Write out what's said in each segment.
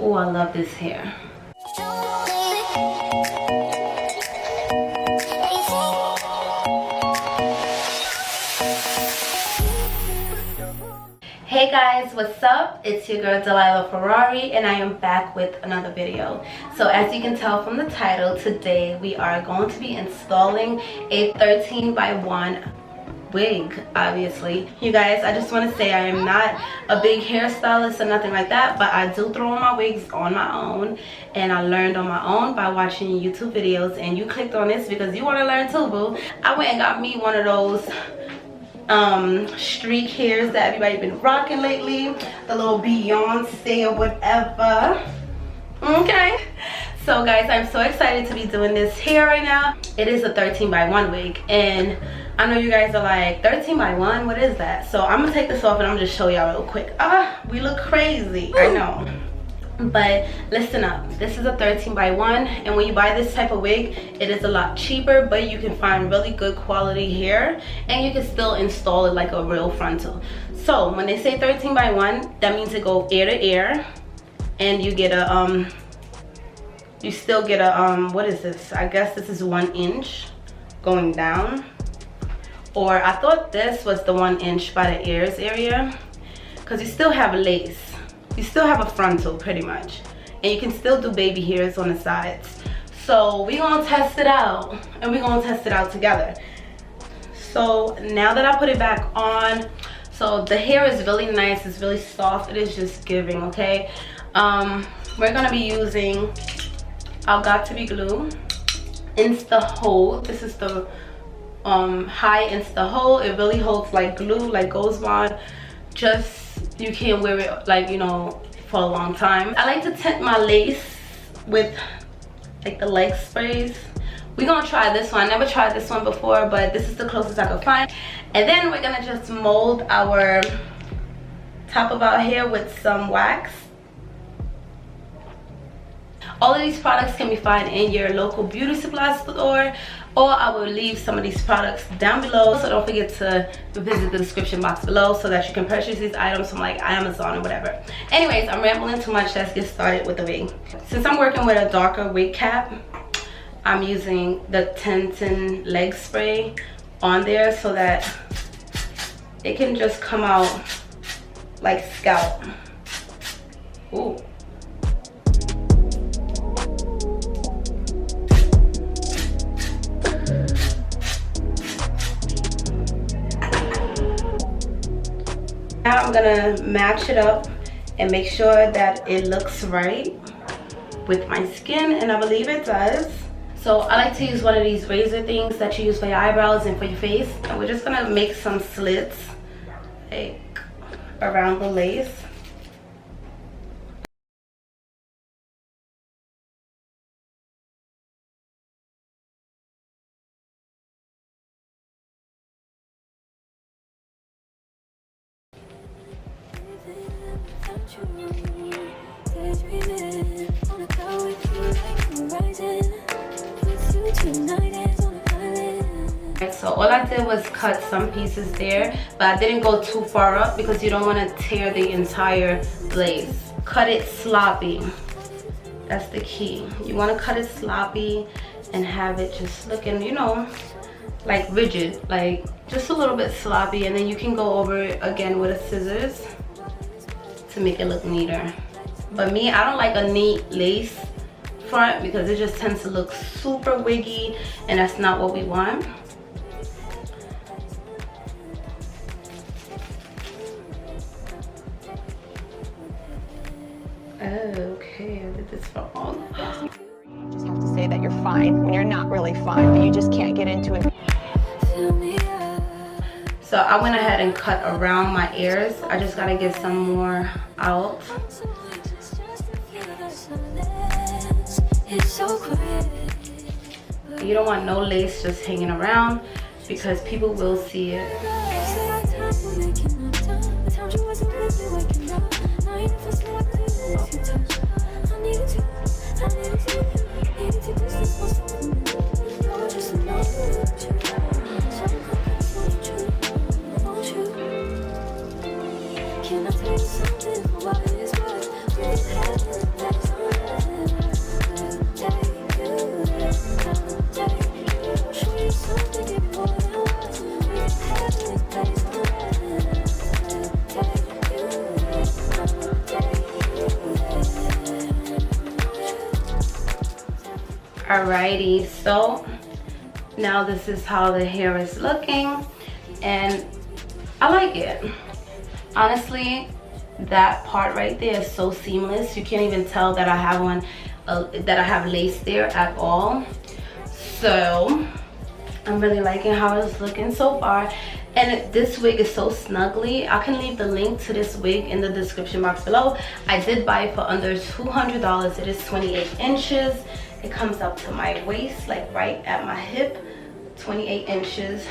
Oh, I love this hair. Hey guys, what's up? It's your girl DILYLAHferrari, and I am back with another video. So as you can tell from the title, today we are going to be installing a 13x1 wig. Obviously, you guys, I just want to say I am not a big hairstylist or nothing like that, but I do throw on my wigs on my own, and I learned on my own by watching YouTube videos. And you clicked on this because you want to learn too, boo. I went and got me one of those streak hairs that everybody been rocking lately, the little Beyonce or whatever. Okay, so guys, I'm so excited to be doing this hair right now. It is a 13x1 wig, and I know you guys are like, 13x1, what is that? So I'm gonna take this off and I'm gonna just show y'all real quick. We look crazy, I know. But listen up, this is a 13x1, and when you buy this type of wig, it is a lot cheaper, but you can find really good quality hair, and you can still install it like a real frontal. So when they say 13x1, that means it go ear to ear, and you get a you still get a what is this? I guess this is 1 inch going down, or I thought this was the 1 inch by the ears area, because you still have lace. You still have a frontal pretty much, and you can still do baby hairs on the sides. So we're gonna test it out, and we're gonna test it out together. So now that I put it back on, so the hair is really nice, it's really soft, it is just giving. Okay, we're gonna be using our Got To Be glue, Insta Hold. This is the high Insta Hold. It really holds like glue, like goes on. Just, you can't wear it like, you know, for a long time. I like to tint my lace with like the leg sprays. We're gonna try this one. I never tried this one before, but this is the closest I could find. And then we're gonna just mold our top of our hair with some wax. All of these products can be found in your local beauty supply store, or I will leave some of these products down below. So don't forget to visit the description box below so that you can purchase these items from like Amazon or whatever. Anyways, I'm rambling too much. Let's get started with the wig. Since I'm working with a darker wig cap, I'm using the tinting leg spray on there so that it can just come out like scalp. Ooh. Now I'm gonna match it up and make sure that it looks right with my skin, and I believe it does. So I like to use one of these razor things that you use for your eyebrows and for your face, and we're just gonna make some slits like around the lace. So all I did was cut some pieces there, but I didn't go too far up because you don't want to tear the entire lace. Cut it sloppy. That's the key. You want to cut it sloppy and have it just looking, you know, like rigid, like just a little bit sloppy, and then you can go over it again with a scissors to make it look neater. But me, I don't like a neat lace front because it just tends to look super wiggy, and that's not what we want. Okay, I did this for all. You just have to say that you're fine when you're not really fine, but you just can't get into it. So I went ahead and cut around my ears. I just gotta get some more out. You don't want no lace just hanging around because people will see it. Can I tell you something? What is what? Alrighty, so now this is how the hair is looking, and I like it. Honestly, that part right there is so seamless. You can't even tell that I have one, that I have lace there at all. So I'm really liking how it's looking so far. And this wig is so snuggly. I can leave the link to this wig in the description box below. I did buy it for under $200. It is 28 inches. It comes up to my waist, like right at my hip. 28 inches.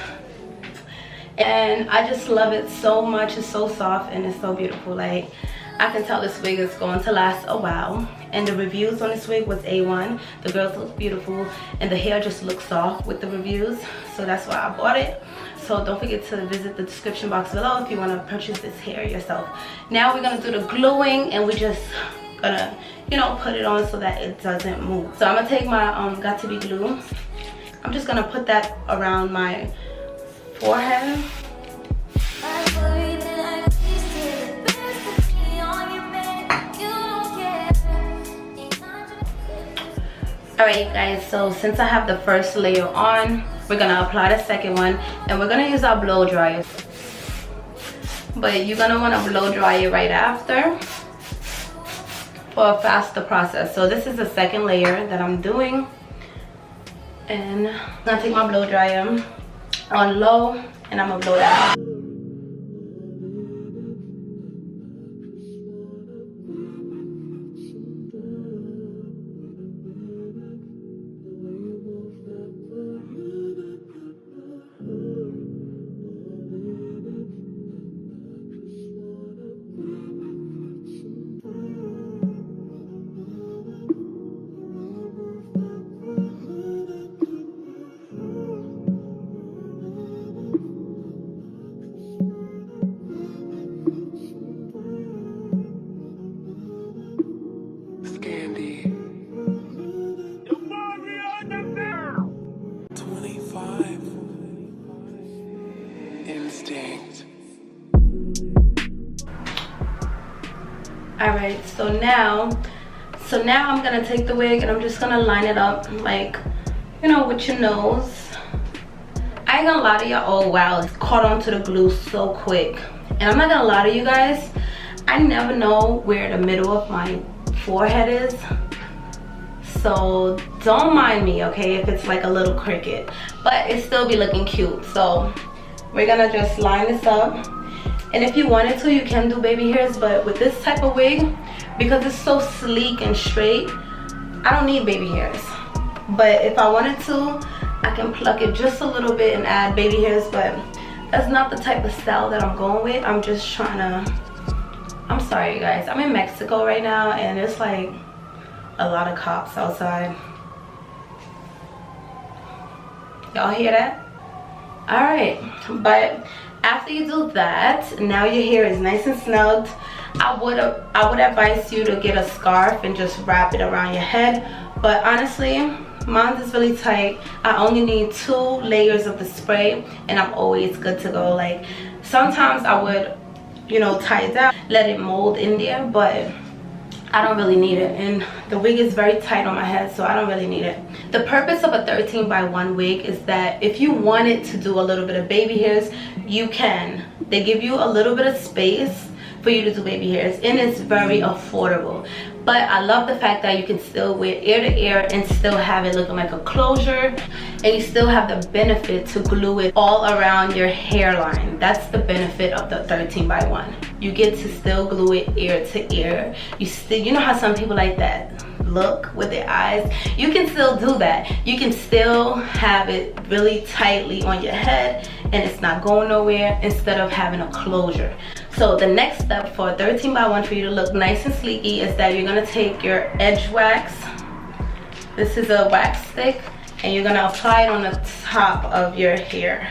And I just love it so much. It's so soft and it's so beautiful. Like, I can tell this wig is going to last a while. And the reviews on this wig was A1. The girls look beautiful and the hair just looks soft with the reviews. So that's why I bought it. So don't forget to visit the description box below if you want to purchase this hair yourself. Now we're going to do the gluing, and we're just gonna, you know, put it on so that it doesn't move. So I'm gonna take my Got To Be glue. I'm just gonna put that around my forehead. Alright guys, so since I have the first layer on, we're gonna apply the second one, and we're gonna use our blow dryer. But you're gonna wanna blow dry it right after for a faster process. So this is the second layer that I'm doing, and I'm gonna take my blow dryer on low, and I'm gonna blow that out. Alright, so now I'm gonna take the wig and I'm just gonna line it up, like, you know, with your nose. I ain't gonna lie to y'all. Oh wow, it's caught onto the glue so quick. And I'm not gonna lie to you guys, I never know where the middle of my forehead is. So don't mind me, okay, if it's like a little cricket, but it still be looking cute. So we're gonna just line this up. And if you wanted to, you can do baby hairs, but with this type of wig, because it's so sleek and straight, I don't need baby hairs. But if I wanted to, I can pluck it just a little bit and add baby hairs, but that's not the type of style that I'm going with. I'm just trying to, I'm sorry you guys, I'm in Mexico right now, and it's like a lot of cops outside. Y'all hear that? All right, but after you do that, now your hair is nice and snugged. I would advise you to get a scarf and just wrap it around your head, but honestly, mine is really tight. I only need 2 layers of the spray and I'm always good to go. Like, sometimes I would, you know, tie it down, let it mold in there, but I don't really need it, and the wig is very tight on my head, so I don't really need it. The purpose of a 13x1 wig is that if you wanted to do a little bit of baby hairs, you can. They give you a little bit of space for you to do baby hairs, and it's very affordable. But I love the fact that you can still wear ear to ear and still have it looking like a closure, and you still have the benefit to glue it all around your hairline. That's the benefit of the 13x1. You get to still glue it ear to ear. You know how some people like that look with their eyes? You can still do that. You can still have it really tightly on your head and it's not going nowhere, instead of having a closure. So the next step for a 13x1 for you to look nice and sleeky is that you're gonna take your edge wax. This is a wax stick, and you're gonna apply it on the top of your hair.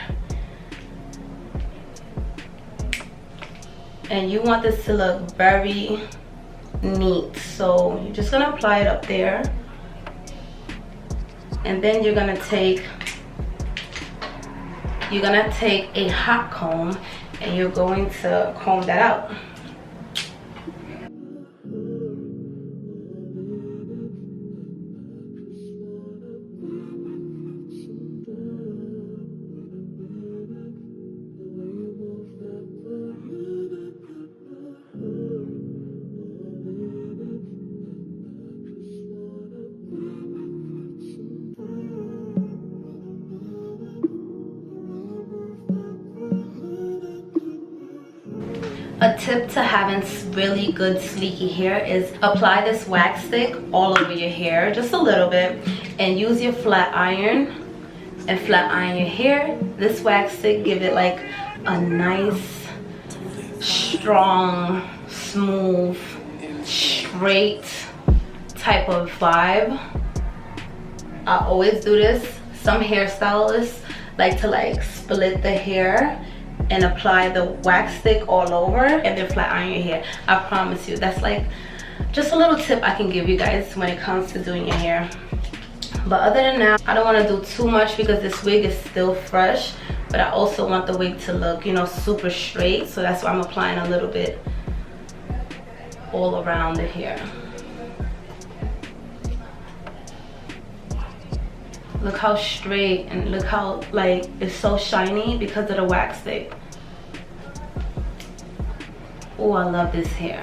And you want this to look very neat, so you're just gonna apply it up there, and then you're gonna take a hot comb and you're going to comb that out. A tip to having really good sleeky hair is apply this wax stick all over your hair, just a little bit, and use your flat iron and flat iron your hair. This wax stick give it like a nice, strong, smooth, straight type of vibe. I always do this. Some hairstylists like to split the hair and apply the wax stick all over and then flat iron your hair. I promise you, that's like just a little tip I can give you guys when it comes to doing your hair. But other than that, I don't want to do too much because this wig is still fresh, but I also want the wig to look, you know, super straight. So that's why I'm applying a little bit all around the hair. Look how straight and look how like it's so shiny because of the wax stick. Oh, I love this hair.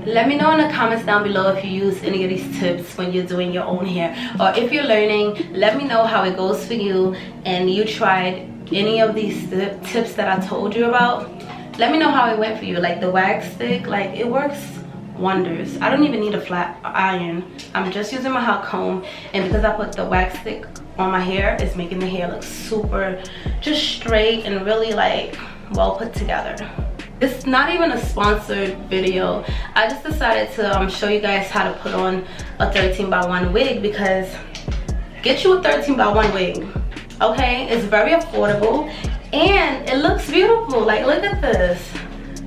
Let me know in the comments down below if you use any of these tips when you're doing your own hair, or if you're learning, let me know how it goes for you and you tried any of these tips that I told you about. Let me know how it went for you. Like the wax stick, like it works wonders. I don't even need a flat iron. I'm just using my hot comb, and because I put the wax stick on my hair, it's making the hair look super just straight and really like well put together. It's not even a sponsored video. I just decided to show you guys how to put on a 13x1 wig, because get you a 13x1 wig, okay? It's very affordable and it looks beautiful. Like, look at this.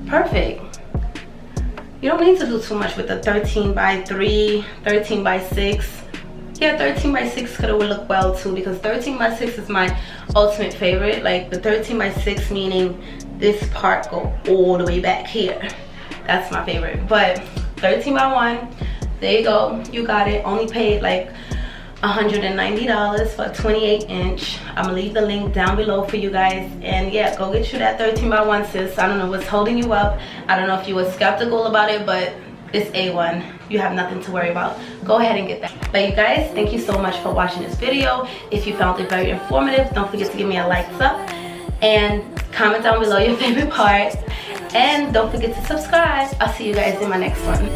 Perfect. You don't need to do too much with the 13x3, 13x6. Yeah, 13x6 could look well too, because 13x6 is my ultimate favorite. Like the 13x6 meaning this part go all the way back here. That's my favorite. But 13x1, there you go. You got it. Only paid like $190 for a 28 inch. I'm gonna leave the link down below for you guys. And yeah, go get you that 13x1, sis. I don't know what's holding you up. I don't know if you were skeptical about it, but it's A1. You have nothing to worry about. Go ahead and get that. But you guys, thank you so much for watching this video. If you found it very informative, don't forget to give me a thumbs up and comment down below your favorite part. And don't forget to subscribe. I'll see you guys in my next one.